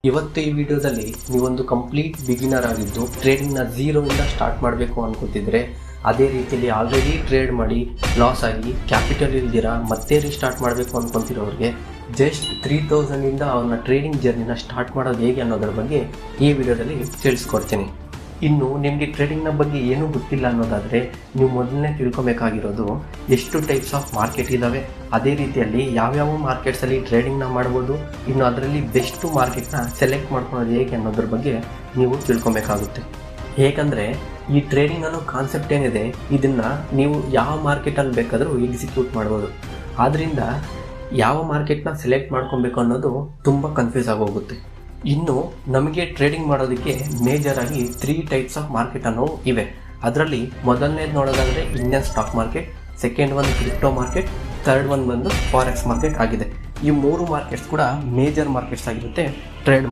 ಇವತ್ತು ಈ ವಿಡಿಯೋದಲ್ಲಿ ನೀವೊಂದು ಕಂಪ್ಲೀಟ್ ಬಿಗಿನರ್ ಆಗಿದ್ದು ಟ್ರೇಡಿಂಗ್ನ ಝೀರೋಯಿಂದ ಸ್ಟಾರ್ಟ್ ಮಾಡಬೇಕು ಅನ್ಕೋತಿದ್ರೆ, ಅದೇ ರೀತಿಯಲ್ಲಿ ಆಲ್ರೆಡಿ ಟ್ರೇಡ್ ಮಾಡಿ ಲಾಸ್ ಆಗಿ ಕ್ಯಾಪಿಟಲ್ ಇಲ್ದಿರ ಮತ್ತೆ ರೀಸ್ಟಾರ್ಟ್ ಮಾಡಬೇಕು ಅನ್ಕೊಂತಿರೋರಿಗೆ ಜಸ್ಟ್ 3000ಇಂದ ಅವ್ರನ್ನ ಟ್ರೇಡಿಂಗ್ ಜರ್ನಿನ ಸ್ಟಾರ್ಟ್ ಮಾಡೋದು ಹೇಗೆ ಅನ್ನೋದ್ರ ಬಗ್ಗೆ ಈ ವಿಡಿಯೋದಲ್ಲಿ ತಿಳಿಸ್ಕೊಡ್ತೀನಿ. ಇನ್ನು ನಿಮಗೆ ಟ್ರೇಡಿಂಗ್ನ ಬಗ್ಗೆ ಏನೂ ಗೊತ್ತಿಲ್ಲ ಅನ್ನೋದಾದರೆ ನೀವು ಮೊದಲನೇ ತಿಳ್ಕೊಬೇಕಾಗಿರೋದು ಎಷ್ಟು ಟೈಪ್ಸ್ ಆಫ್ ಮಾರ್ಕೆಟ್ ಇದ್ದಾವೆ, ಅದೇ ರೀತಿಯಲ್ಲಿ ಯಾವ್ಯಾವ ಮಾರ್ಕೆಟ್ಸಲ್ಲಿ ಟ್ರೇಡಿಂಗ್ನ ಮಾಡ್ಬೋದು, ಇನ್ನು ಅದರಲ್ಲಿ ಬೆಸ್ಟು ಮಾರ್ಕೆಟ್ನ ಸೆಲೆಕ್ಟ್ ಮಾಡ್ಕೊಳ್ಳೋದು ಹೇಗೆ ಅನ್ನೋದ್ರ ಬಗ್ಗೆ ನೀವು ತಿಳ್ಕೊಬೇಕಾಗುತ್ತೆ. ಹೇಗೆಂದರೆ ಈ ಟ್ರೇಡಿಂಗ್ ಅನ್ನೋ ಕಾನ್ಸೆಪ್ಟ್ ಏನಿದೆ ಇದನ್ನು ನೀವು ಯಾವ ಮಾರ್ಕೆಟಲ್ಲಿ ಬೇಕಾದರೂ ಎಕ್ಸಿಕ್ಯೂಟ್ ಮಾಡ್ಬೋದು. ಆದ್ದರಿಂದ ಯಾವ ಮಾರ್ಕೆಟ್ನ ಸೆಲೆಕ್ಟ್ ಮಾಡ್ಕೊಬೇಕು ಅನ್ನೋದು ತುಂಬ ಕನ್ಫ್ಯೂಸ್ ಆಗೋಗುತ್ತೆ. ಇನ್ನು ನಮಗೆ ಟ್ರೇಡಿಂಗ್ ಮಾಡೋದಕ್ಕೆ ಮೇಜರ್ ಆಗಿ 3 ಟೈಪ್ಸ್ ಆಫ್ ಮಾರ್ಕೆಟ್ ಅನ್ನೋ ಇವೆ. ಅದರಲ್ಲಿ ಮೊದಲನೇದು ನೋಡೋದಾದರೆ ಇಂಡಿಯನ್ ಸ್ಟಾಕ್ ಮಾರ್ಕೆಟ್, ಸೆಕೆಂಡ್ ಒಂದು ಕ್ರಿಪ್ಟೋ ಮಾರ್ಕೆಟ್, ಥರ್ಡ್ ಒಂದು ಬಂದು ಫಾರೆಕ್ಸ್ ಮಾರ್ಕೆಟ್ ಆಗಿದೆ. ಈ 3 ಮಾರ್ಕೆಟ್ಸ್ ಕೂಡ ಮೇಜರ್ ಮಾರ್ಕೆಟ್ಸ್ ಆಗಿರುತ್ತೆ ಟ್ರೇಡ್